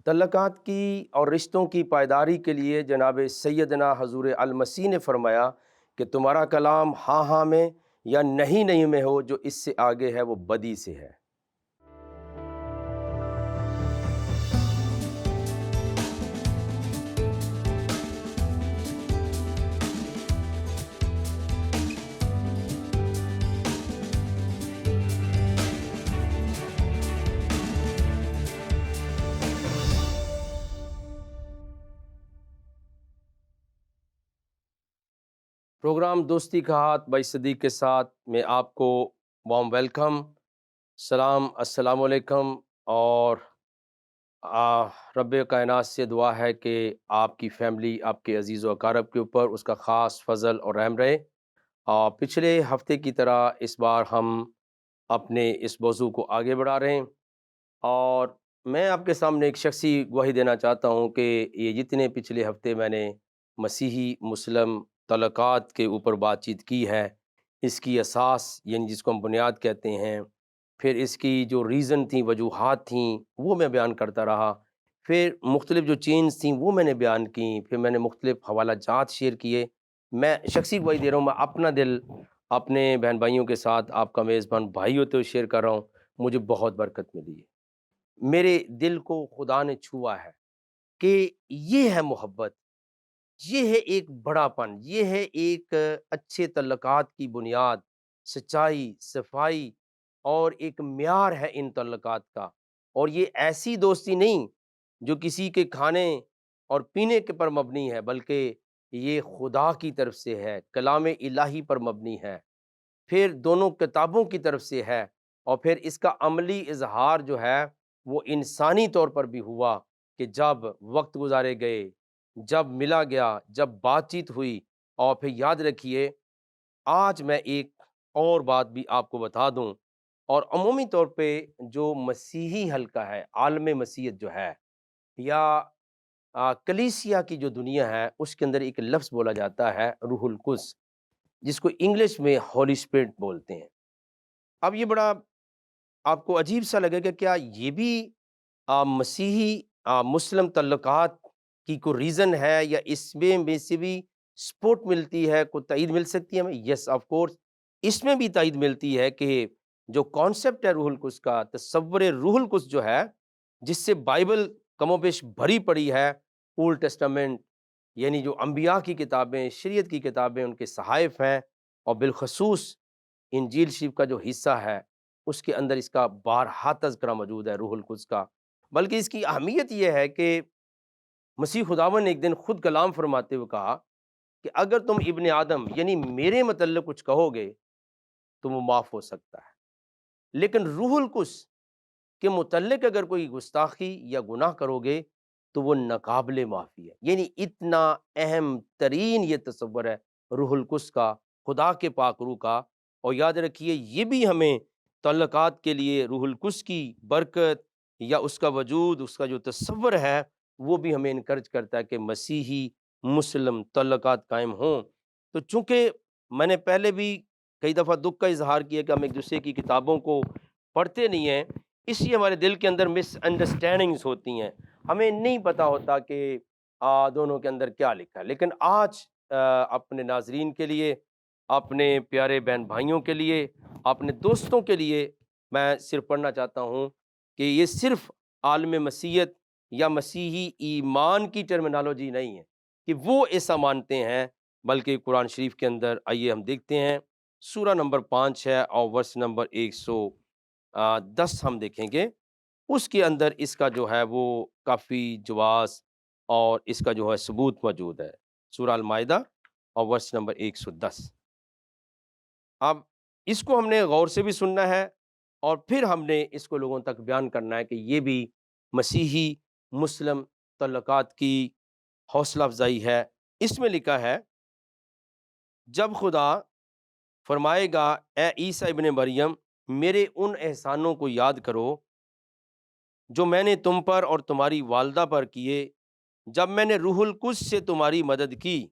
تعلقات کی اور رشتوں کی پائیداری کے لیے جناب سیدنا حضور المسیح نے فرمایا کہ تمہارا کلام ہاں ہاں میں یا نہیں نہیں میں ہو، جو اس سے آگے ہے وہ بدی سے ہے۔ پروگرام دوستی کا ہاتھ بائی صدیق کے ساتھ میں آپ کو وارم ویلکم، السلام علیکم۔ اور رب کائنات سے دعا ہے کہ آپ کی فیملی، آپ کے عزیز و اقارب کے اوپر اس کا خاص فضل اور رحم رہے۔ پچھلے ہفتے کی طرح اس بار ہم اپنے اس موضوع کو آگے بڑھا رہے ہیں، اور میں آپ کے سامنے ایک شخصی گواہی دینا چاہتا ہوں کہ یہ جتنے پچھلے ہفتے میں نے مسیحی مسلم تعلقات کے اوپر بات چیت کی ہے، اس کی اساس یعنی جس کو ہم بنیاد کہتے ہیں، پھر اس کی جو ریزن تھیں، وجوہات تھیں، وہ میں بیان کرتا رہا، پھر مختلف جو چینز تھیں وہ میں نے بیان کی، پھر میں نے مختلف حوالہ جات شیئر کیے۔ میں شخصی گواہی دے رہا ہوں، میں اپنا دل اپنے بہن بھائیوں کے ساتھ آپ کا میزبان بھائی ہوتے ہوئے شیئر کر رہا ہوں۔ مجھے بہت برکت ملی ہے، میرے دل کو خدا نے چھوا ہے کہ یہ ہے محبت، یہ ہے ایک بڑا پن، یہ ہے ایک اچھے تعلقات کی بنیاد، سچائی، صفائی اور ایک معیار ہے ان تعلقات کا۔ اور یہ ایسی دوستی نہیں جو کسی کے کھانے اور پینے کے پر مبنی ہے، بلکہ یہ خدا کی طرف سے ہے، کلام الہی پر مبنی ہے، پھر دونوں کتابوں کی طرف سے ہے، اور پھر اس کا عملی اظہار جو ہے وہ انسانی طور پر بھی ہوا کہ جب وقت گزارے گئے، جب ملا گیا، جب بات چیت ہوئی۔ اور پھر یاد رکھیے، آج میں ایک اور بات بھی آپ کو بتا دوں، اور عمومی طور پہ جو مسیحی حلقہ ہے، عالم مسیحیت جو ہے، یا کلیسیا کی جو دنیا ہے، اس کے اندر ایک لفظ بولا جاتا ہے روح القدس، جس کو انگلش میں ہولی اسپرٹ بولتے ہیں۔ اب یہ بڑا آپ کو عجیب سا لگے گا، کیا یہ بھی مسیحی مسلم تعلقات کی کوئی ریزن ہے، یا اس میں سے بھی سپورٹ ملتی ہے، کوئی تائید مل سکتی ہے ہمیں؟ یس آف کورس، اس میں بھی تائید ملتی ہے کہ جو کانسیپٹ ہے روح القدس کا، تصور روح القدس جو ہے، جس سے بائبل کم و بیش بھری پڑی ہے، اولڈ ٹیسٹامنٹ یعنی جو انبیاء کی کتابیں، شریعت کی کتابیں، ان کے صحائف ہیں، اور بالخصوص انجیل شریف کا جو حصہ ہے، اس کے اندر اس کا بارہا تذکرہ موجود ہے روح القدس کا۔ بلکہ اس کی اہمیت یہ ہے کہ مسیح خداوند نے ایک دن خود کلام فرماتے ہوئے کہا کہ اگر تم ابن آدم یعنی میرے متعلق کچھ کہو گے تو وہ معاف ہو سکتا ہے، لیکن روح القدس کے متعلق اگر کوئی گستاخی یا گناہ کرو گے تو وہ ناقابل معافی ہے۔ یعنی اتنا اہم ترین یہ تصور ہے روح القدس کا، خدا کے پاک روح کا۔ اور یاد رکھیے، یہ بھی ہمیں تعلقات کے لیے روح القدس کی برکت یا اس کا وجود، اس کا جو تصور ہے، وہ بھی ہمیں انکرج کرتا ہے کہ مسیحی مسلم تعلقات قائم ہوں۔ تو چونکہ میں نے پہلے بھی کئی دفعہ دکھ کا اظہار کیا کہ ہم ایک دوسرے کی کتابوں کو پڑھتے نہیں ہیں، اس لیے ہمارے دل کے اندر مس انڈرسٹینڈنگز ہوتی ہیں، ہمیں نہیں پتا ہوتا کہ دونوں کے اندر کیا لکھا ہے۔ لیکن آج اپنے ناظرین کے لیے، اپنے پیارے بہن بھائیوں کے لیے، اپنے دوستوں کے لیے میں صرف پڑھنا چاہتا ہوں کہ یہ صرف عالم مسیحیت یا مسیحی ایمان کی ٹرمینالوجی نہیں ہے کہ وہ ایسا مانتے ہیں، بلکہ قرآن شریف کے اندر آئیے ہم دیکھتے ہیں، سورہ نمبر 5 ہے اور ورس نمبر 110 ہم دیکھیں گے۔ اس کے اندر اس کا جو ہے وہ کافی جواز اور اس کا جو ہے ثبوت موجود ہے۔ سورہ المائدہ اور ورس نمبر 110۔ اب اس کو ہم نے غور سے بھی سننا ہے، اور پھر ہم نے اس کو لوگوں تک بیان کرنا ہے کہ یہ بھی مسیحی مسلم تعلقات کی حوصلہ افزائی ہے۔ اس میں لکھا ہے، جب خدا فرمائے گا اے عیسیٰ ابن مریم، میرے ان احسانوں کو یاد کرو جو میں نے تم پر اور تمہاری والدہ پر کیے، جب میں نے روح القدس سے تمہاری مدد کی۔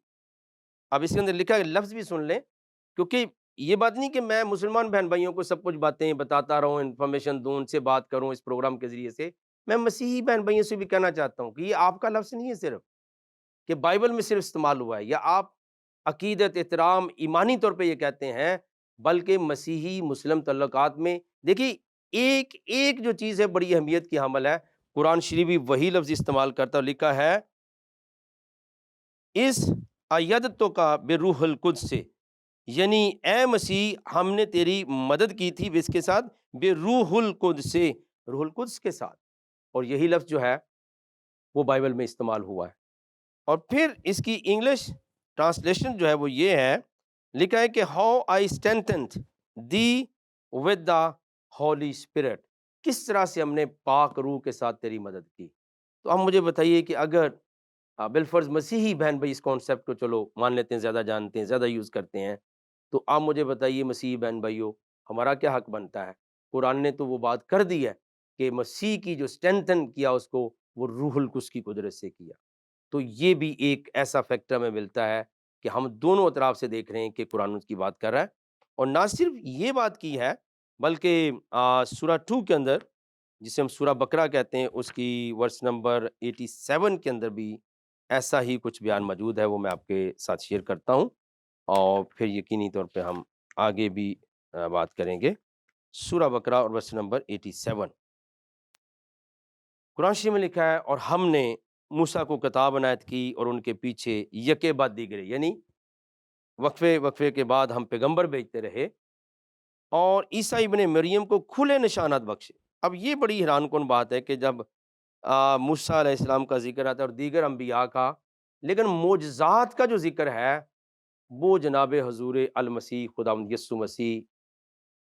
اب اس کے اندر لکھا ہے، لفظ بھی سن لیں، کیونکہ یہ بات نہیں کہ میں مسلمان بہن بھائیوں کو سب کچھ باتیں بتاتا رہوں، انفارمیشن دوں، ان سے بات کروں اس پروگرام کے ذریعے سے۔ میں مسیحی بہن بھائیوں سے بھی کہنا چاہتا ہوں کہ یہ آپ کا لفظ نہیں ہے صرف کہ بائبل میں صرف استعمال ہوا ہے یا آپ عقیدت احترام ایمانی طور پہ یہ کہتے ہیں، بلکہ مسیحی مسلم تعلقات میں دیکھیے ایک ایک جو چیز ہے بڑی اہمیت کی حامل ہے۔ قرآن شریف بھی وہی لفظ استعمال کرتا اور لکھا ہے اس ایدتو کا بے روح القدس سے، یعنی اے مسیح ہم نے تیری مدد کی تھی اس کے ساتھ بے روح القدس سے، روح القدس کے ساتھ، اور یہی لفظ جو ہے وہ بائبل میں استعمال ہوا ہے۔ اور پھر اس کی انگلش ٹرانسلیشن جو ہے وہ یہ ہے، لکھا ہے کہ how I strengthened thee with the Holy Spirit, کس طرح سے ہم نے پاک روح کے ساتھ تیری مدد کی۔ تو اب مجھے بتائیے کہ اگر بالفرض مسیحی بہن بھائی اس کانسیپٹ کو چلو مان لیتے ہیں، زیادہ جانتے ہیں، زیادہ یوز کرتے ہیں، تو آپ مجھے بتائیے مسیحی بہن بھائیوں ہمارا کیا حق بنتا ہے؟ قرآن نے تو وہ بات کر دی ہے کہ مسیح کی جو اسٹرینتھن کیا اس کو وہ روح القدس کی قدرت سے کیا۔ تو یہ بھی ایک ایسا فیکٹر ہمیں ملتا ہے کہ ہم دونوں اطراف سے دیکھ رہے ہیں کہ قرآن اس کی بات کر رہا ہے، اور نہ صرف یہ بات کی ہے بلکہ سورہ 2 کے اندر، جسے ہم سورہ بقرہ کہتے ہیں، اس کی ورس نمبر 87 کے اندر بھی ایسا ہی کچھ بیان موجود ہے، وہ میں آپ کے ساتھ شیئر کرتا ہوں اور پھر یقینی طور پہ ہم آگے بھی بات کریں گے۔ سورہ بقرہ اور ورس نمبر 87 قرآن شریف میں لکھا ہے، اور ہم نے موسیٰ کو کتاب عنایت کی اور ان کے پیچھے یکے بعد دیگرے، یعنی وقفے کے بعد ہم پیغمبر بھیجتے رہے، اور عیسیٰ ابن مریم کو کھلے نشانات بخشے۔ اب یہ بڑی حیران کن بات ہے کہ جب موسیٰ علیہ السلام کا ذکر آتا ہے اور دیگر انبیاء کا، لیکن معجزات کا جو ذکر ہے وہ جناب حضور المسیح خداوند یسوع مسیح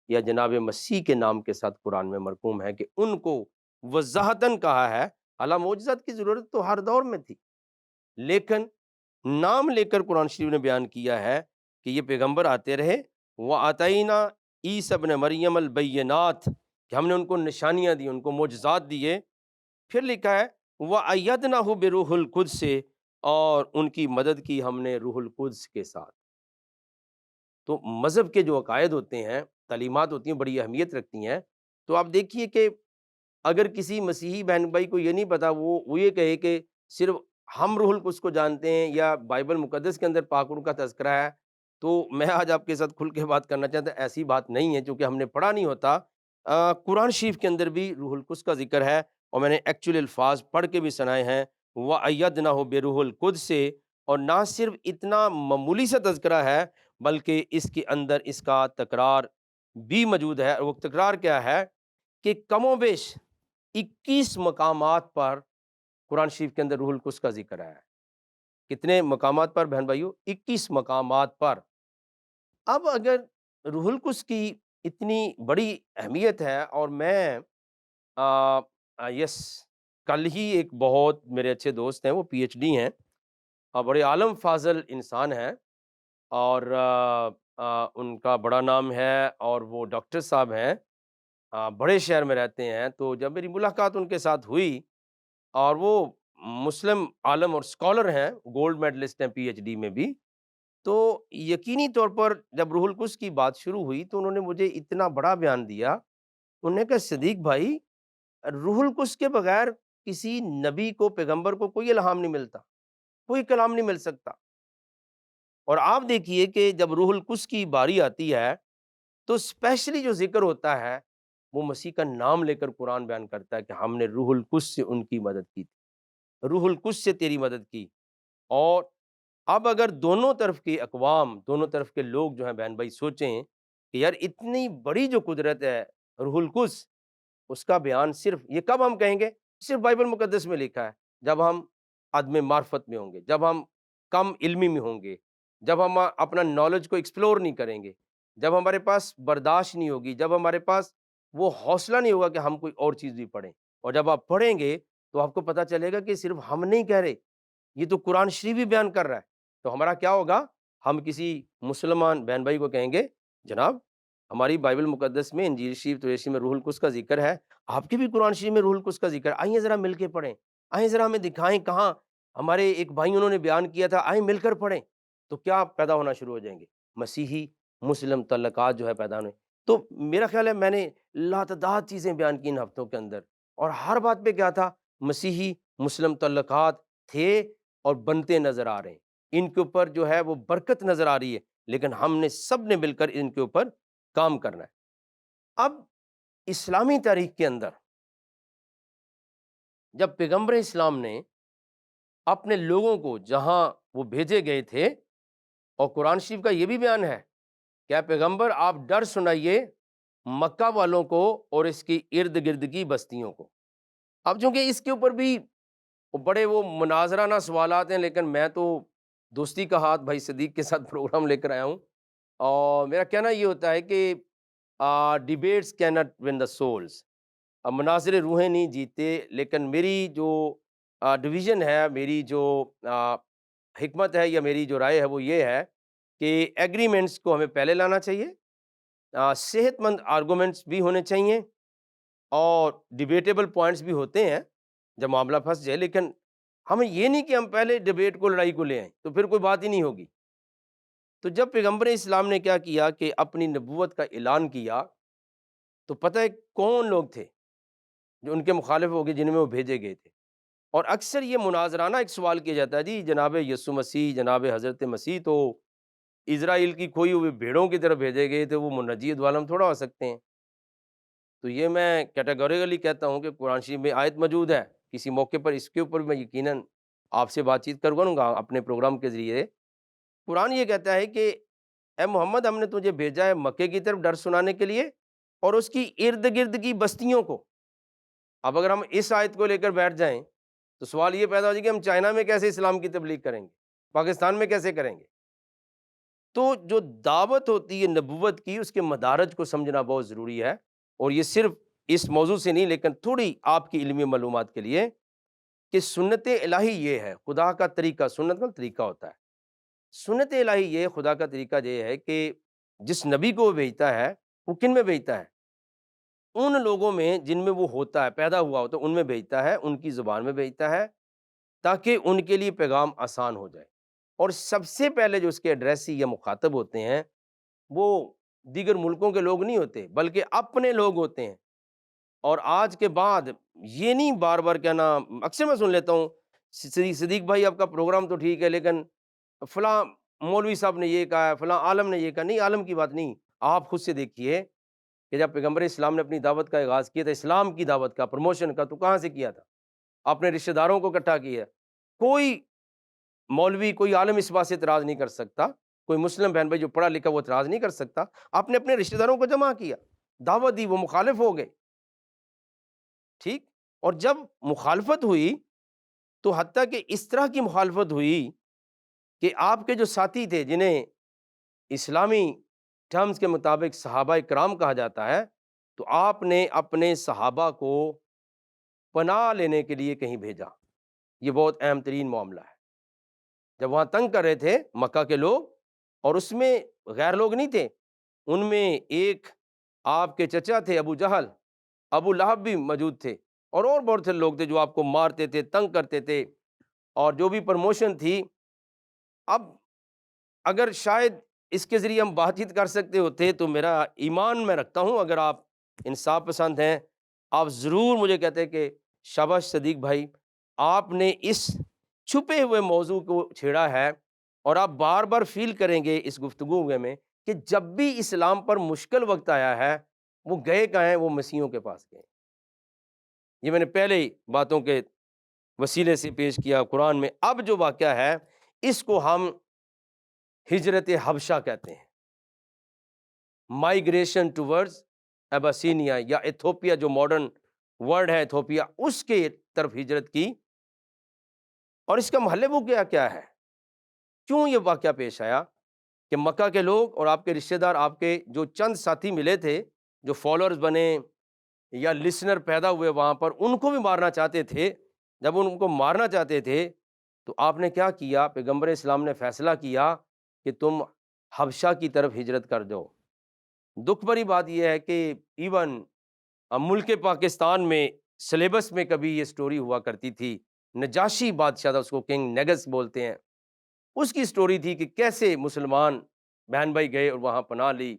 یا جناب مسیح کے نام کے ساتھ قرآن میں مرقوم ہے کہ ان کو وضاحتاً کہا ہے، حالانکہ معجزات کی ضرورت تو ہر دور میں تھی، لیکن نام لے کر قرآن شریف نے بیان کیا ہے کہ یہ پیغمبر آتے رہے، وَآتَيْنَا عیسیٰ ابن مریم البینات، کہ ہم نے ان کو نشانیاں دی، ان کو معجزات دیے۔ پھر لکھا ہے وَأَيَّدْنَاهُ بِرُوحِ الْقُدْسِ سے، اور ان کی مدد کی ہم نے روح القدس کے ساتھ۔ تو مذہب کے جو عقائد ہوتے ہیں، تعلیمات ہوتی ہیں، بڑی اہمیت رکھتی ہیں۔ تو آپ دیکھیے کہ اگر کسی مسیحی بہن بھائی کو یہ نہیں پتا، وہ یہ کہے کہ صرف ہم روح القدس کو جانتے ہیں یا بائبل مقدس کے اندر پاک روح کا تذکرہ ہے، تو میں آج آپ کے ساتھ کھل کے بات کرنا چاہتا ہوں، ایسی بات نہیں ہے، چونکہ ہم نے پڑھا نہیں ہوتا۔ قرآن شریف کے اندر بھی روح القدس کا ذکر ہے، اور میں نے ایکچوئل الفاظ پڑھ کے بھی سنائے ہیں، وَأَيَّدْنَاهُ بِرُوحِ الْقُدْسِ سے، اور نہ صرف اتنا معمولی سا تذکرہ ہے بلکہ اس کے اندر اس کا تکرار بھی موجود ہے۔ اور وہ تکرار کیا ہے کہ کم و بیش 21 مقامات پر قرآن شریف کے اندر روح القدس کا ذکر ہے۔ کتنے مقامات پر بہن بھائیو؟ 21 مقامات پر۔ اب اگر روح القدس کی اتنی بڑی اہمیت ہے، اور میں یس کل ہی ایک بہت میرے اچھے دوست ہیں، وہ پی ایچ ڈی ہیں اور بڑے عالم فاضل انسان ہیں، اور ان کا بڑا نام ہے، اور وہ ڈاکٹر صاحب ہیں، بڑے شہر میں رہتے ہیں۔ تو جب میری ملاقات ان کے ساتھ ہوئی، اور وہ مسلم عالم اور اسکالر ہیں، گولڈ میڈلسٹ ہیں پی ایچ ڈی میں بھی، تو یقینی طور پر جب روح القدس کی بات شروع ہوئی تو انہوں نے مجھے اتنا بڑا بیان دیا۔ انہوں نے کہا صدیق بھائی، روح القدس کے بغیر کسی نبی کو، پیغمبر کو کوئی الہام نہیں ملتا، کوئی کلام نہیں مل سکتا۔ اور آپ دیکھیے کہ جب روح القدس کی باری آتی ہے تو اسپیشلی جو ذکر ہوتا ہے وہ مسیح کا نام لے کر قرآن بیان کرتا ہے کہ ہم نے روح القدس سے ان کی مدد کی تھی، روح القدس سے تیری مدد کی۔ اور اب اگر دونوں طرف کے اقوام، دونوں طرف کے لوگ جو ہیں بہن بھائی سوچیں کہ یار اتنی بڑی جو قدرت ہے روح القدس، اس کا بیان صرف یہ کب ہم کہیں گے؟ صرف بائبل مقدس میں لکھا ہے، جب ہم عدم معرفت میں ہوں گے، جب ہم کم علمی میں ہوں گے، جب ہم اپنا نالج کو ایکسپلور نہیں کریں گے، جب ہمارے پاس برداشت نہیں ہوگی، جب ہمارے پاس وہ حوصلہ نہیں ہوگا کہ ہم کوئی اور چیز بھی پڑھیں۔ اور جب آپ پڑھیں گے تو آپ کو پتہ چلے گا کہ صرف ہم نہیں کہہ رہے، یہ تو قرآن شریف بھی بیان کر رہا ہے۔ تو ہمارا کیا ہوگا؟ ہم کسی مسلمان بہن بھائی کو کہیں گے جناب ہماری بائبل مقدس میں انجیل شریف تریسی میں روح القدس کا ذکر ہے، آپ کے بھی قرآن شریف میں روح القدس کا ذکر ہے، آئیے ذرا مل کے پڑھیں، آئیں ذرا ہمیں دکھائیں کہاں ہمارے ایک بھائی انہوں نے بیان کیا تھا، آئیں مل کر پڑھیں۔ تو کیا پیدا ہونا شروع ہو جائیں گے؟ مسیحی مسلم تعلقات جو ہے پیدا ہونے۔ تو میرا خیال ہے میں نے لاتعداد چیزیں بیان کی ان ہفتوں کے اندر، اور ہر بات پہ کیا تھا؟ مسیحی مسلم تعلقات تھے اور بنتے نظر آ رہے ہیں، ان کے اوپر جو ہے وہ برکت نظر آ رہی ہے، لیکن ہم نے سب نے مل کر ان کے اوپر کام کرنا ہے۔ اب اسلامی تاریخ کے اندر جب پیغمبر اسلام نے اپنے لوگوں کو جہاں وہ بھیجے گئے تھے، اور قرآن شریف کا یہ بھی بیان ہے کہ اے پیغمبر آپ ڈر سنائیے مکہ والوں کو اور اس کی ارد گرد کی بستیوں کو۔ اب چونکہ اس کے اوپر بھی بڑے وہ مناظرانہ سوالات ہیں، لیکن میں تو دوستی کا ہاتھ بھائی صدیق کے ساتھ پروگرام لے کر آیا ہوں، اور میرا کہنا یہ ہوتا ہے کہ ڈیبیٹس کی ناٹ ون دا سولز، مناظر روحیں نہیں جیتے، لیکن میری جو ڈویژن ہے، میری جو حکمت ہے یا میری جو رائے ہے وہ یہ ہے کہ ایگریمنٹس کو ہمیں پہلے لانا چاہیے، صحت مند آرگومنٹس بھی ہونے چاہیے، اور ڈیبیٹیبل پوائنٹس بھی ہوتے ہیں جب معاملہ پھنس جائے، لیکن ہمیں یہ نہیں کہ ہم پہلے ڈیبیٹ کو لڑائی کو لے آئیں تو پھر کوئی بات ہی نہیں ہوگی۔ تو جب پیغمبر اسلام نے کیا کیا کہ اپنی نبوت کا اعلان کیا، تو پتہ ہے کون لوگ تھے جو ان کے مخالف ہو گئے، جن میں وہ بھیجے گئے تھے؟ اور اکثر یہ مناظرانہ ایک سوال کیا جاتا ہے، جی جناب یسوع مسیح، جناب حضرت مسیح تو اسرائیل کی کھوئی ہوئی بھیڑوں کی طرف بھیجے گئے تھے، وہ منجی عالم تھوڑا ہو سکتے ہیں؟ تو یہ میں کیٹیگوریکلی کہتا ہوں کہ قرآن شریف میں آیت موجود ہے، کسی موقع پر اس کے اوپر میں یقیناً آپ سے بات چیت کروں گا اپنے پروگرام کے ذریعے۔ قرآن یہ کہتا ہے کہ اے محمد ہم نے تجھے بھیجا ہے مکے کی طرف ڈر سنانے کے لیے اور اس کی ارد گرد کی بستیوں کو۔ اب اگر ہم اس آیت کو لے کر بیٹھ جائیں تو سوال یہ پیدا ہو جائے کہ ہم چائنا میں کیسے اسلام کی تبلیغ کریں گے، پاکستان میں کیسے کریں گے؟ تو جو دعوت ہوتی ہے نبوت کی، اس کے مدارج کو سمجھنا بہت ضروری ہے، اور یہ صرف اس موضوع سے نہیں، لیکن تھوڑی آپ کی علمی معلومات کے لیے کہ سنت الہی یہ ہے، خدا کا طریقہ، سنت کا طریقہ ہوتا ہے۔ سنت الہی یہ خدا کا طریقہ یہ ہے کہ جس نبی کو وہ بھیجتا ہے وہ کن میں بھیجتا ہے؟ ان لوگوں میں جن میں وہ ہوتا ہے، پیدا ہوا ہوتا ہے، ان میں بھیجتا ہے، ان کی زبان میں بھیجتا ہے، تاکہ ان کے لیے پیغام آسان ہو جائے۔ اور سب سے پہلے جو اس کے ایڈریسی یا مخاطب ہوتے ہیں وہ دیگر ملکوں کے لوگ نہیں ہوتے، بلکہ اپنے لوگ ہوتے ہیں۔ اور آج کے بعد یہ نہیں بار بار کہنا، اکثر میں سن لیتا ہوں صدیق بھائی آپ کا پروگرام تو ٹھیک ہے لیکن فلاں مولوی صاحب نے یہ کہا ہے، فلاں عالم نے یہ کہا۔ نہیں، عالم کی بات نہیں، آپ خود سے دیکھیے کہ جب پیغمبر اسلام نے اپنی دعوت کا آغاز کیا تھا، اسلام کی دعوت کا، پروموشن کا، تو کہاں سے کیا تھا؟ اپنے رشتہ داروں کو اکٹھا کیا۔ کوئی مولوی، کوئی عالم اس بات سے اعتراض نہیں کر سکتا، کوئی مسلم بہن بھائی جو پڑھا لکھا وہ اعتراض نہیں کر سکتا، آپ نے اپنے رشتہ داروں کو جمع کیا، دعوت دی، وہ مخالف ہو گئے، ٹھیک؟ اور جب مخالفت ہوئی تو حتیٰ کہ اس طرح کی مخالفت ہوئی کہ آپ کے جو ساتھی تھے، جنہیں اسلامی ٹرمز کے مطابق صحابہ کرام کہا جاتا ہے، تو آپ نے اپنے صحابہ کو پناہ لینے کے لیے کہیں بھیجا۔ یہ بہت اہم ترین معاملہ ہے۔ جب وہاں تنگ کر رہے تھے مکہ کے لوگ، اور اس میں غیر لوگ نہیں تھے، ان میں ایک آپ کے چچا تھے ابو جہل، ابو لہب بھی موجود تھے، اور بہت سے لوگ تھے جو آپ کو مارتے تھے، تنگ کرتے تھے، اور جو بھی پروموشن تھی۔ اب اگر شاید اس کے ذریعے ہم بات چیت کر سکتے ہوتے تو میرا ایمان میں رکھتا ہوں، اگر آپ انصاف پسند ہیں، آپ ضرور مجھے کہتے کہ شاباش صدیق بھائی، آپ نے اس چھپے ہوئے موضوع کو چھیڑا ہے، اور آپ بار بار فیل کریں گے اس گفتگو میں کہ جب بھی اسلام پر مشکل وقت آیا ہے وہ گئے کہاں ہیں؟ وہ مسیحوں کے پاس گئے۔ یہ میں نے پہلے ہی باتوں کے وسیلے سے پیش کیا قرآن میں۔ اب جو واقعہ ہے اس کو ہم ہجرت حبشہ کہتے ہیں، مائیگریشن ٹورڈز اباسینیا یا ایتھوپیا، جو ماڈرن ورڈ ہے ایتھوپیا، اس کے طرف ہجرت کی۔ اور اس کا محل وہ کیا ہے؟ کیوں یہ واقعہ پیش آیا کہ مکہ کے لوگ اور آپ کے رشتہ دار، آپ کے جو چند ساتھی ملے تھے، جو فالوورز بنے یا لسنر پیدا ہوئے وہاں پر، ان کو بھی مارنا چاہتے تھے۔ جب ان کو مارنا چاہتے تھے تو آپ نے کیا کیا؟ پیغمبر اسلام نے فیصلہ کیا کہ تم حبشہ کی طرف ہجرت کر جاؤ۔ دکھ بھری بات یہ ہے کہ ایون ملک پاکستان میں سلیبس میں کبھی یہ سٹوری ہوا کرتی تھی، نجاشی بادشاہ تھا، اس کو کنگ نیگس بولتے ہیں، اس کی سٹوری تھی کہ کیسے مسلمان بہن بھائی گئے اور وہاں پناہ لی۔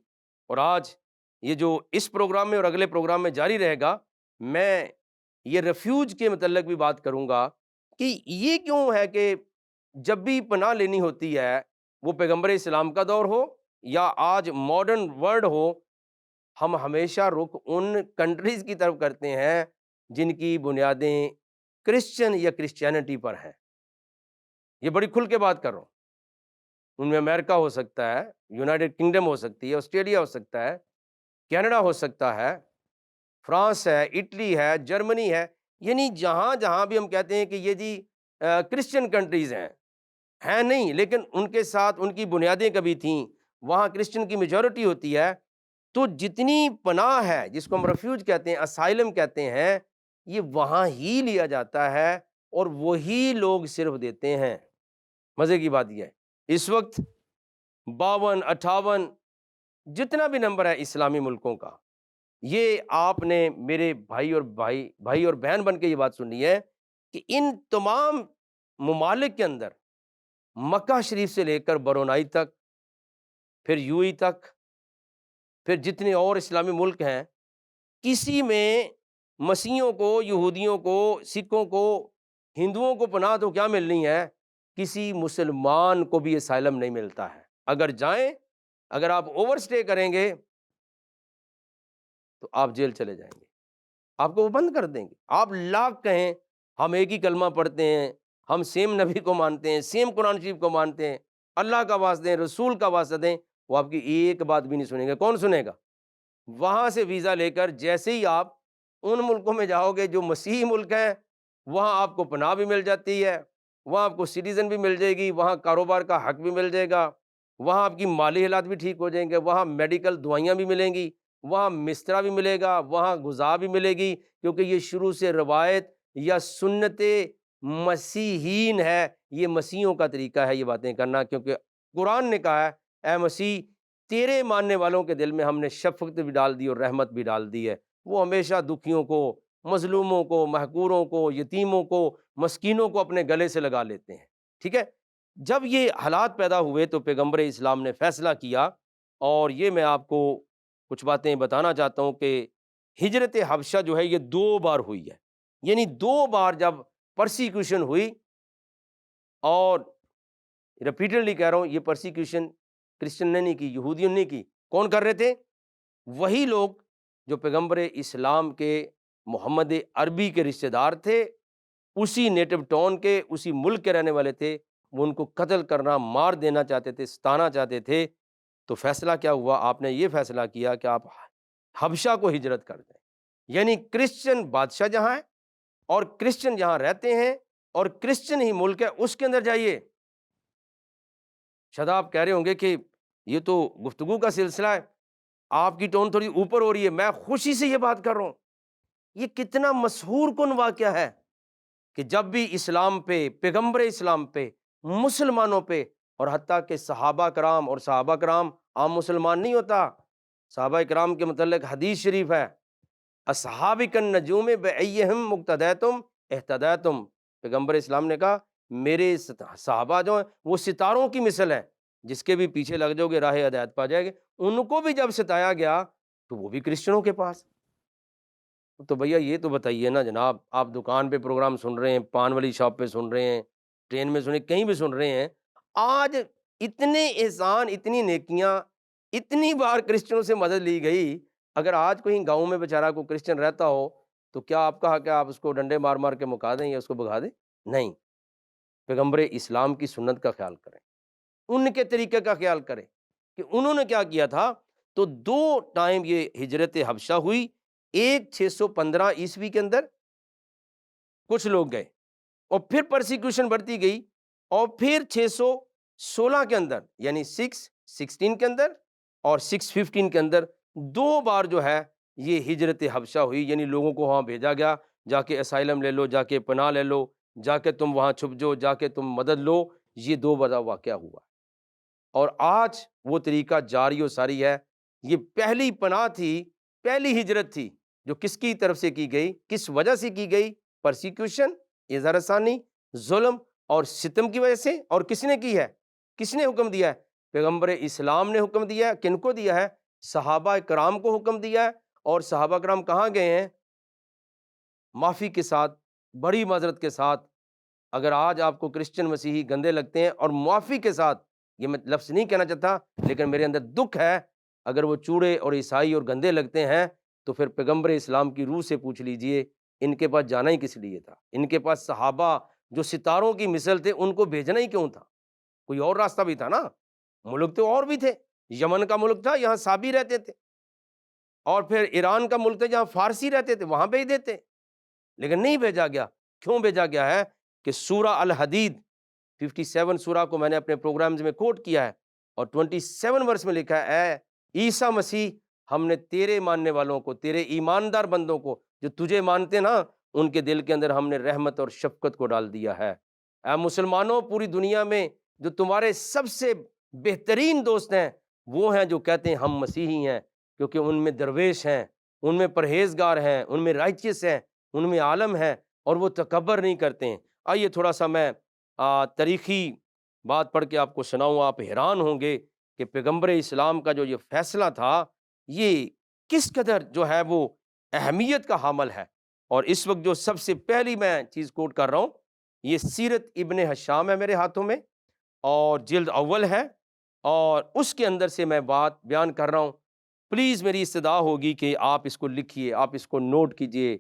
اور آج یہ جو اس پروگرام میں اور اگلے پروگرام میں جاری رہے گا، میں یہ ریفیوج کے متعلق بھی بات کروں گا کہ یہ کیوں ہے کہ جب بھی پناہ لینی ہوتی ہے، وہ پیغمبر اسلام کا دور ہو یا آج ماڈرن ورلڈ ہو، ہم ہمیشہ رخ ان کنٹریز کی طرف کرتے ہیں جن کی بنیادیں کرسچن یا کرسچینٹی پر ہیں۔ یہ بڑی کھل کے بات کر رہا ہوں۔ ان میں امریکہ ہو سکتا ہے، یونائٹڈ کنگڈم ہو سکتی ہے، آسٹریلیا ہو سکتا ہے، کینیڈا ہو سکتا ہے، فرانس ہے، اٹلی ہے، جرمنی ہے، یعنی جہاں جہاں بھی ہم کہتے ہیں کہ یہ جی کرسچن کنٹریز ہیں نہیں، لیکن ان کے ساتھ ان کی بنیادیں کبھی تھیں، وہاں کرسچن کی میجورٹی ہوتی ہے، تو جتنی پناہ ہے جس کو ہم ریفیوج کہتے ہیں، اسائلم کہتے ہیں، یہ وہاں ہی لیا جاتا ہے اور وہی لوگ صرف دیتے ہیں۔ مزے کی بات یہ ہے اس وقت 52 58 جتنا بھی نمبر ہے اسلامی ملکوں کا، یہ آپ نے میرے بھائی اور بہن بن کے یہ بات سنی ہے کہ ان تمام ممالک کے اندر مکہ شریف سے لے کر برونائی تک، پھر یو ای تک، پھر جتنے اور اسلامی ملک ہیں، کسی میں مسیحیوں کو، یہودیوں کو، سکھوں کو، ہندوؤں کو پناہ تو کیا ملنی ہے، کسی مسلمان کو بھی اسائلم نہیں ملتا ہے۔ اگر جائیں، اگر آپ اوور سٹے کریں گے تو آپ جیل چلے جائیں گے، آپ کو وہ بند کر دیں گے۔ آپ لاکھ کہیں ہم ایک ہی کلمہ پڑھتے ہیں، ہم سیم نبی کو مانتے ہیں، سیم قرآن شریف کو مانتے ہیں، اللہ کا واسطہ دیں، رسول کا واسطہ دیں، وہ آپ کی ایک بات بھی نہیں سنیں گے۔ کون سنے گا؟ وہاں سے ویزا لے کر جیسے ہی آپ ان ملکوں میں جاؤ گے جو مسیحی ملک ہیں، وہاں آپ کو پناہ بھی مل جاتی ہے، وہاں آپ کو سٹیزن بھی مل جائے گی، وہاں کاروبار کا حق بھی مل جائے گا، وہاں آپ کی مالی حالات بھی ٹھیک ہو جائیں گے، وہاں میڈیکل دوائیاں بھی ملیں گی، وہاں مسترا بھی ملے گا، وہاں غذا بھی ملے گی، کیونکہ یہ شروع سے روایت یا سنت مسیحین ہے، یہ مسیحیوں کا طریقہ ہے یہ باتیں کرنا، کیونکہ قرآن نے کہا ہے اے مسیح تیرے ماننے والوں کے دل میں ہم نے شفقت بھی ڈال دی اور رحمت بھی ڈال دی ہے۔ وہ ہمیشہ دکھیوں کو، مظلوموں کو، محقوروں کو، یتیموں کو، مسکینوں کو اپنے گلے سے لگا لیتے ہیں۔ ٹھیک ہے، جب یہ حالات پیدا ہوئے تو پیغمبر اسلام نے فیصلہ کیا، اور یہ میں آپ کو کچھ باتیں بتانا چاہتا ہوں کہ ہجرت حبشہ جو ہے یہ 2 بار ہوئی ہے، یعنی 2 بار جب پرسیکیوشن ہوئی، اور ریپیٹڈلی کہہ رہا ہوں یہ پرسیکیوشن کرسچن نے نہیں کی، یہودیوں نے نہیں کی، کون کر رہے تھے؟ وہی لوگ جو پیغمبر اسلام کے محمد عربی کے رشتہ دار تھے، اسی نیٹو ٹاؤن کے، اسی ملک کے رہنے والے تھے، وہ ان کو قتل کرنا، مار دینا چاہتے تھے، ستانا چاہتے تھے۔ تو فیصلہ کیا ہوا؟ آپ نے یہ فیصلہ کیا کہ آپ حبشہ کو ہجرت کر دیں، یعنی کرسچن بادشاہ جہاں ہے اور کرسچن جہاں رہتے ہیں اور کرسچن ہی ملک ہے اس کے اندر جائیے۔ شاید آپ کہہ رہے ہوں گے کہ یہ تو گفتگو کا سلسلہ ہے، آپ کی ٹون تھوڑی اوپر ہو رہی ہے، میں خوشی سے یہ بات کر رہا ہوں۔ یہ کتنا مسحور کن واقعہ ہے کہ جب بھی اسلام پہ، پیغمبر اسلام پہ، مسلمانوں پہ، اور حتیٰ کہ صحابہ کرام، اور صحابہ کرام عام مسلمان نہیں ہوتا، صحابہ کرام کے متعلق حدیث شریف ہے اصحاب النجوم بایہم مقتدیتم اہتدیتم، پیغمبر اسلام نے کہا میرے صحابہ جو ہیں وہ ستاروں کی مثل ہیں، جس کے بھی پیچھے لگ جاؤ گے راہ ہدایت پا جائے گے۔ ان کو بھی جب ستایا گیا تو وہ بھی کرسچنوں کے پاس۔ تو بھیا یہ تو بتائیے نا جناب، آپ دکان پہ پروگرام سن رہے ہیں، پان والی شاپ پہ سن رہے ہیں، ٹرین میں سنیں، کہیں بھی سن رہے ہیں، آج اتنے احسان، اتنی نیکیاں، اتنی بار کرسچنوں سے مدد لی گئی، اگر آج کوئی گاؤں میں بیچارہ کو کرسچن رہتا ہو تو کیا آپ کا حق ہے آپ اس کو ڈنڈے مار مار کے مکا دیں یا اس کو بھگا دیں؟ نہیں، پیغمبر اسلام کی سنت کا خیال کریں، ان کے طریقے کا خیال کریں کہ انہوں نے کیا کیا تھا۔ تو 2 ٹائم یہ ہجرت حبشہ ہوئی، ایک 615 عیسوی کے اندر کچھ لوگ گئے، اور پھر پرسیکیوشن بڑھتی گئی، اور پھر 616 کے اندر، یعنی 616 کے اندر اور 615 کے اندر 2 بار جو ہے یہ ہجرت حبشہ ہوئی، یعنی لوگوں کو وہاں بھیجا گیا، جا کے اسائلم لے لو، جا کے پناہ لے لو، جا کے تم وہاں چھپ جاؤ، جا کے تم مدد لو۔ یہ 2 بار واقعہ ہوا، اور آج وہ طریقہ جاری و ساری ہے۔ یہ پہلی پناہ تھی، پہلی ہجرت تھی جو کس کی طرف سے کی گئی، کس وجہ سے کی گئی؟ پرسیکیوشن، اظہار ثانی، ظلم اور ستم کی وجہ سے۔ اور کس نے کی ہے؟ کس نے حکم دیا ہے؟ پیغمبر اسلام نے حکم دیا ہے۔ کن کو دیا ہے؟ صحابہ کرام کو حکم دیا ہے۔ اور صحابہ کرام کہاں گئے ہیں؟ معافی کے ساتھ، بڑی معذرت کے ساتھ، اگر آج آپ کو کرسچن مسیحی گندے لگتے ہیں، اور معافی کے ساتھ، یہ میں لفظ نہیں کہنا چاہتا لیکن میرے اندر دکھ ہے، اگر وہ چوڑے اور عیسائی اور گندے لگتے ہیں تو پھر پیغمبر اسلام کی روح سے پوچھ لیجئے ان کے پاس جانا ہی کس لیے تھا؟ ان کے پاس صحابہ جو ستاروں کی مثل تھے ان کو بھیجنا ہی کیوں تھا؟ کوئی اور راستہ بھی تھا نا، ملک تو اور بھی تھے، یمن کا ملک تھا یہاں صابی رہتے تھے، اور پھر ایران کا ملک تھا جہاں فارسی رہتے تھے، وہاں بھیج دیتے، لیکن نہیں بھیجا گیا۔ کیوں بھیجا گیا ہے؟ کہ سورہ الحدید 57 سورہ کو میں نے اپنے پروگرامز میں کوٹ کیا ہے، اور 27 ورس میں لکھا ہے، اے عیسیٰ مسیح، ہم نے تیرے ماننے والوں کو، تیرے ایماندار بندوں کو جو تجھے مانتے نا، ان کے دل کے اندر ہم نے رحمت اور شفقت کو ڈال دیا ہے۔ اے مسلمانوں، پوری دنیا میں جو تمہارے سب سے بہترین دوست ہیں وہ ہیں جو کہتے ہیں ہم مسیحی ہیں، کیونکہ ان میں درویش ہیں، ان میں پرہیزگار ہیں، ان میں رائچیس ہیں، ان میں عالم ہے، اور وہ تکبر نہیں کرتے ہیں۔ آئیے تھوڑا سا میں تاریخی بات پڑھ کے آپ کو سناؤں، آپ حیران ہوں گے کہ پیغمبر اسلام کا جو یہ فیصلہ تھا یہ کس قدر جو ہے وہ اہمیت کا حامل ہے۔ اور اس وقت جو سب سے پہلی میں چیز کوٹ کر رہا ہوں، یہ سیرت ابن ہشام ہے میرے ہاتھوں میں، اور جلد اول ہے، اور اس کے اندر سے میں بات بیان کر رہا ہوں۔ پلیز میری استدعا ہوگی کہ آپ اس کو لکھیے، آپ اس کو نوٹ کیجئے،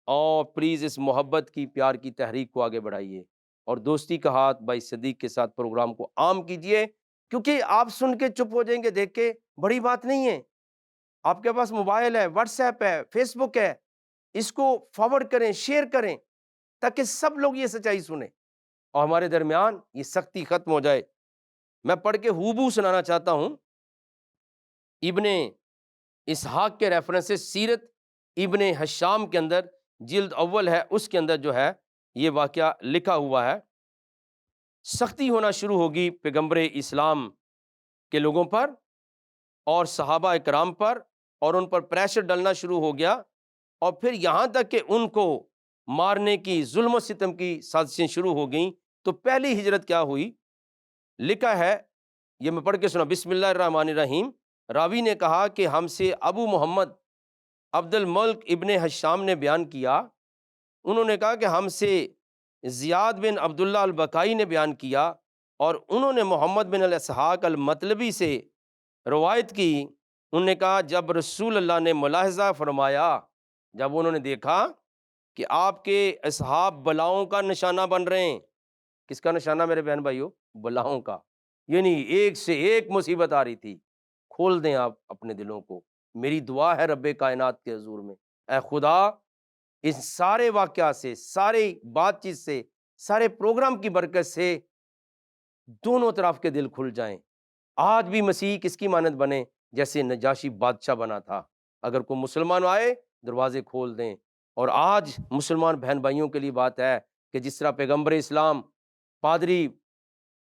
اور پلیز اس محبت کی، پیار کی تحریک کو آگے بڑھائیے، اور دوستی کا ہاتھ بھائی صدیق کے ساتھ پروگرام کو عام کیجئے، کیونکہ آپ سن کے چپ ہو جائیں گے دیکھ کے، بڑی بات نہیں ہے۔ آپ کے پاس موبائل ہے، واٹس ایپ ہے، فیس بک ہے، اس کو فارورڈ کریں، شیئر کریں، تاکہ سب لوگ یہ سچائی سنیں اور ہمارے درمیان یہ سختی ختم ہو جائے۔ میں پڑھ کے ہو سنانا چاہتا ہوں ابن اسحاق کے ریفرنس سے، سیرت ابن ہشام کے اندر جلد اول ہے، اس کے اندر جو ہے یہ واقعہ لکھا ہوا ہے۔ سختی ہونا شروع ہوگی پیغمبر اسلام کے لوگوں پر اور صحابہ اکرام پر، اور ان پر پریشر ڈلنا شروع ہو گیا، اور پھر یہاں تک کہ ان کو مارنے کی، ظلم و ستم کی سازشیں شروع ہو گئیں۔ تو پہلی ہجرت کیا ہوئی؟ لکھا ہے، یہ میں پڑھ کے سنا، بسم اللہ الرحمن الرحیم۔ راوی نے کہا کہ ہم سے ابو محمد عبد الملک ابن ہشام نے بیان کیا، انہوں نے کہا کہ ہم سے زیاد بن عبداللہ البکائی نے بیان کیا، اور انہوں نے محمد بن الاسحاق المطلبی سے روایت کی۔ انہوں نے کہا جب رسول اللہ نے ملاحظہ فرمایا، جب انہوں نے دیکھا کہ آپ کے اصحاب بلاؤں کا نشانہ بن رہے ہیں۔ کس کا نشانہ میرے بہن بھائیو؟ بلاؤں کا، یعنی ایک سے ایک مصیبت آ رہی تھی۔ کھول دیں آپ اپنے دلوں کو، میری دعا ہے رب کائنات کے حضور میں، اے خدا، اس سارے واقعات سے، سارے بات چیت سے، سارے پروگرام کی برکت سے دونوں طرف کے دل کھل جائیں۔ آج بھی مسیح کس کی مانند بنے؟ جیسے نجاشی بادشاہ بنا تھا۔ اگر کوئی مسلمان آئے دروازے کھول دیں۔ اور آج مسلمان بہن بھائیوں کے لیے بات ہے کہ جس طرح پیغمبر اسلام پادری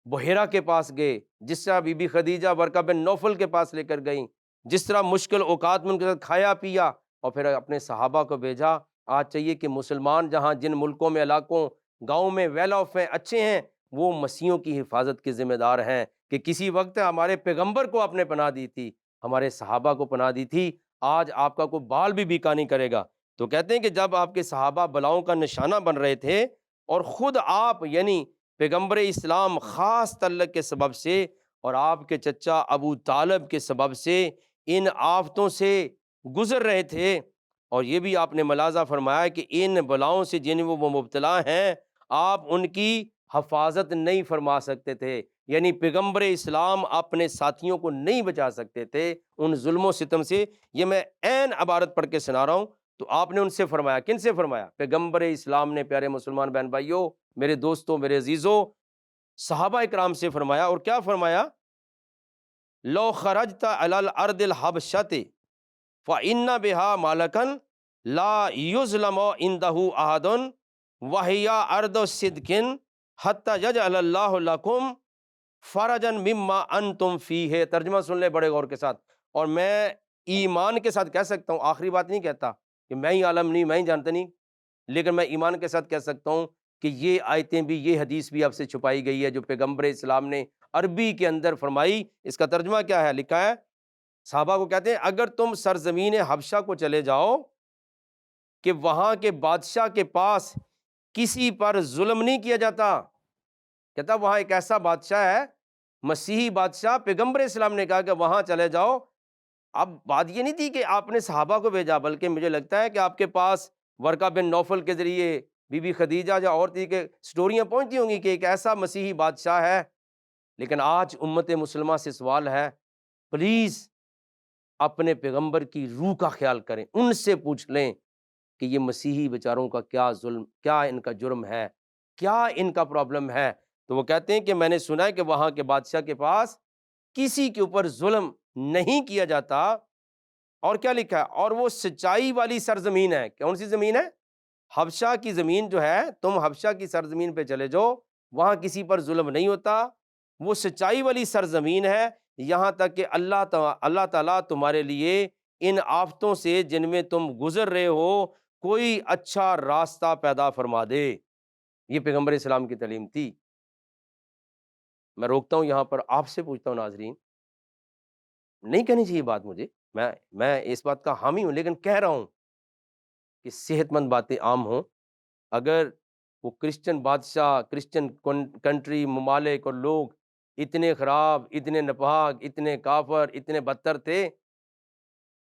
بحیرہ کے پاس گئے، جس طرح بی بی خدیجہ ورقہ بن نوفل کے پاس لے کر گئیں، جس طرح مشکل اوقات میں ان کے ساتھ کھایا پیا اور پھر اپنے صحابہ کو بھیجا، آج چاہیے کہ مسلمان جہاں جن ملکوں میں، علاقوں، گاؤں میں ویل آف ہیں، اچھے ہیں، وہ مسیحوں کی حفاظت کے ذمہ دار ہیں کہ کسی وقت ہمارے پیغمبر کو آپ نے پناہ دی تھی، ہمارے صحابہ کو پناہ دی تھی، آج آپ کا کوئی بال بھی بیکا نہیں کرے گا۔ تو کہتے ہیں کہ جب آپ کے صحابہ بلاؤں کا نشانہ بن رہے تھے، اور خود آپ یعنی پیغمبر اسلام خاص تعلق کے سبب سے اور آپ کے چچا ابو طالب کے سبب سے ان آفتوں سے گزر رہے تھے، اور یہ بھی آپ نے ملاحظہ فرمایا کہ ان بلاؤں سے جن وہ مبتلا ہیں، آپ ان کی حفاظت نہیں فرما سکتے تھے، یعنی پیغمبر اسلام اپنے ساتھیوں کو نہیں بچا سکتے تھے ان ظلم و ستم سے۔ یہ میں عین عبارت پڑھ کے سنا رہا ہوں۔ تو آپ نے ان سے فرمایا، کن سے فرمایا؟ پیغمبر اسلام نے، پیارے مسلمان بہن بھائیوں، میرے دوستوں، میرے عزیزوں، صحابہ اکرام سے فرمایا، اور کیا فرمایا؟ لو خرجت علی الارض الحبشۃ فإن بها مالکا لا یظلم عنده احد وہی ارض صدق حتی یجعل اللہ لکم فرجا مما انتم فیہ۔ ترجمہ سن لے بڑے غور کے ساتھ، اور میں ایمان کے ساتھ کہہ سکتا ہوں، آخری بات نہیں کہتا کہ میں ہی عالم نہیں، میں ہی جانتا نہیں، لیکن میں ایمان کے ساتھ کہہ سکتا ہوں کہ یہ آیتیں بھی، یہ حدیث بھی آپ سے چھپائی گئی ہے جو پیغمبر اسلام نے عربی کے اندر فرمائی۔ اس کا ترجمہ کیا ہے؟ لکھا ہے، صحابہ کو کہتے ہیں اگر تم سرزمین حبشہ کو چلے جاؤ کہ وہاں کے بادشاہ کے پاس کسی پر ظلم نہیں کیا جاتا. کہتا وہاں ایک ایسا بادشاہ ہے، مسیحی بادشاہ، پیغمبر اسلام نے کہا کہ وہاں چلے جاؤ. اب بات یہ نہیں تھی کہ آپ نے صحابہ کو بھیجا، بلکہ مجھے لگتا ہے کہ آپ کے پاس ورقہ بن نوفل کے ذریعے بی بی خدیجہ یا اور تھی کہ سٹوریاں پہنچتی ہوں گی کہ ایک ایسا مسیحی بادشاہ ہے. لیکن آج امت مسلمہ سے سوال ہے، پلیز اپنے پیغمبر کی روح کا خیال کریں، ان سے پوچھ لیں کہ یہ مسیحی بیچاروں کا کیا ظلم، کیا ان کا جرم ہے، کیا ان کا پرابلم ہے. تو وہ کہتے ہیں کہ میں نے سنا ہے کہ وہاں کے بادشاہ کے پاس کسی کے اوپر ظلم نہیں کیا جاتا. اور کیا لکھا ہے، اور وہ سچائی والی سرزمین ہے. کون سی زمین ہے؟ حبشہ کی زمین جو ہے، تم حبشہ کی سرزمین پہ چلے جاؤ، وہاں کسی پر ظلم نہیں ہوتا، وہ سچائی والی سرزمین ہے. یہاں تک کہ اللہ تعالیٰ تمہارے لیے ان آفتوں سے جن میں تم گزر رہے ہو کوئی اچھا راستہ پیدا فرما دے. یہ پیغمبر اسلام کی تعلیم تھی. میں روکتا ہوں یہاں پر، آپ سے پوچھتا ہوں ناظرین، نہیں کہنی چاہیے بات مجھے، میں اس بات کا حامی ہوں، لیکن کہہ رہا ہوں کہ صحت مند باتیں عام ہوں. اگر وہ کرسچن بادشاہ، کرسچن کنٹری، ممالک اور لوگ اتنے خراب، اتنے ناپاک، اتنے کافر، اتنے بدتر تھے،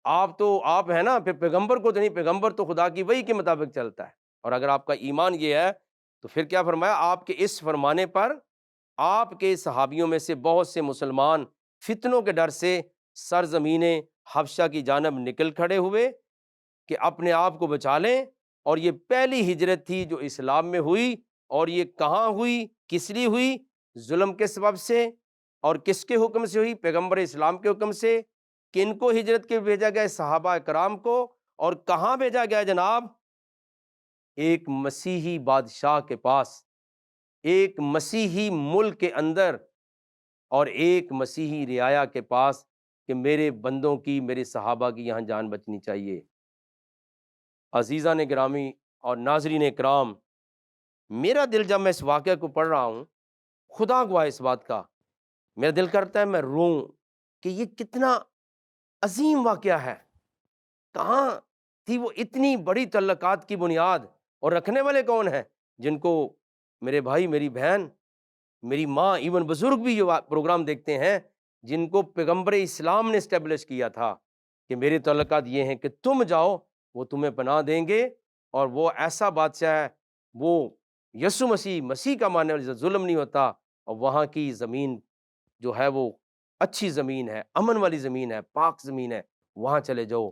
آپ ہے نا، پھر پیغمبر کو تو نہیں، پیغمبر تو خدا کی وحی کے مطابق چلتا ہے. اور اگر آپ کا ایمان یہ ہے تو پھر کیا فرمایا، آپ کے اس فرمانے پر آپ کے صحابیوں میں سے بہت سے مسلمان فتنوں کے ڈر سے سرزمین حبشہ کی جانب نکل کھڑے ہوئے کہ اپنے آپ کو بچا لیں. اور یہ پہلی ہجرت تھی جو اسلام میں ہوئی. اور یہ کہاں ہوئی، کس لیے ہوئی؟ ظلم کے سبب سے. اور کس کے حکم سے ہوئی؟ پیغمبر اسلام کے حکم سے. کن کو ہجرت کے بھیجا گیا؟ صحابہ کرام کو. اور کہاں بھیجا گیا جناب؟ ایک مسیحی بادشاہ کے پاس، ایک مسیحی ملک کے اندر، اور ایک مسیحی رعایا کے پاس، کہ میرے بندوں کی، میرے صحابہ کی یہاں جان بچنی چاہیے. عزیزان گرامی اور ناظرین کرام، میرا دل جب میں اس واقعہ کو پڑھ رہا ہوں، خدا گواہ اس بات کا، میرا دل کرتا ہے میں روں کہ یہ کتنا عظیم واقعہ ہے. کہاں تھی وہ اتنی بڑی تعلقات کی بنیاد؟ اور رکھنے والے کون ہیں؟ جن کو میرے بھائی، میری بہن، میری ماں، ایون بزرگ بھی یہ پروگرام دیکھتے ہیں، جن کو پیغمبر اسلام نے اسٹیبلش کیا تھا کہ میرے تعلقات یہ ہیں کہ تم جاؤ، وہ تمہیں پناہ دیں گے. اور وہ ایسا بادشاہ ہے، وہ یسوع مسیح کا ماننے والا، ظلم نہیں ہوتا. اور وہاں کی زمین جو ہے وہ اچھی زمین ہے، امن والی زمین ہے، پاک زمین ہے، وہاں چلے جاؤ.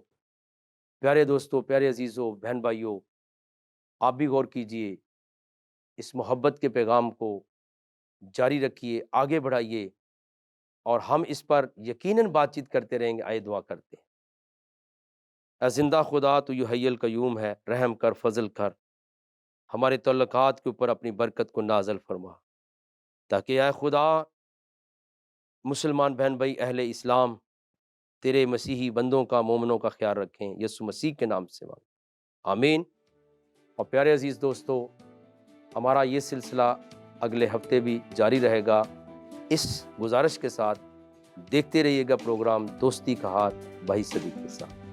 پیارے دوستو، پیارے عزیزو، بہن بھائیو، آپ بھی غور کیجئے، اس محبت کے پیغام کو جاری رکھیے، آگے بڑھائیے، اور ہم اس پر یقیناً بات چیت کرتے رہیں گے. آئے دعا کرتے ہیں. اے زندہ خدا، تو یہ حی القیوم ہے، رحم کر، فضل کر، ہمارے تعلقات کے اوپر اپنی برکت کو نازل فرما، تاکہ اے خدا مسلمان بہن بھائی، اہل اسلام تیرے مسیحی بندوں کا، مومنوں کا خیال رکھیں. یسوع مسیح کے نام سے مانگ، آمین. اور پیارے عزیز دوستو، ہمارا یہ سلسلہ اگلے ہفتے بھی جاری رہے گا، اس گزارش کے ساتھ دیکھتے رہیے گا پروگرام دوستی کا ہاتھ بھائی صدیق کے ساتھ.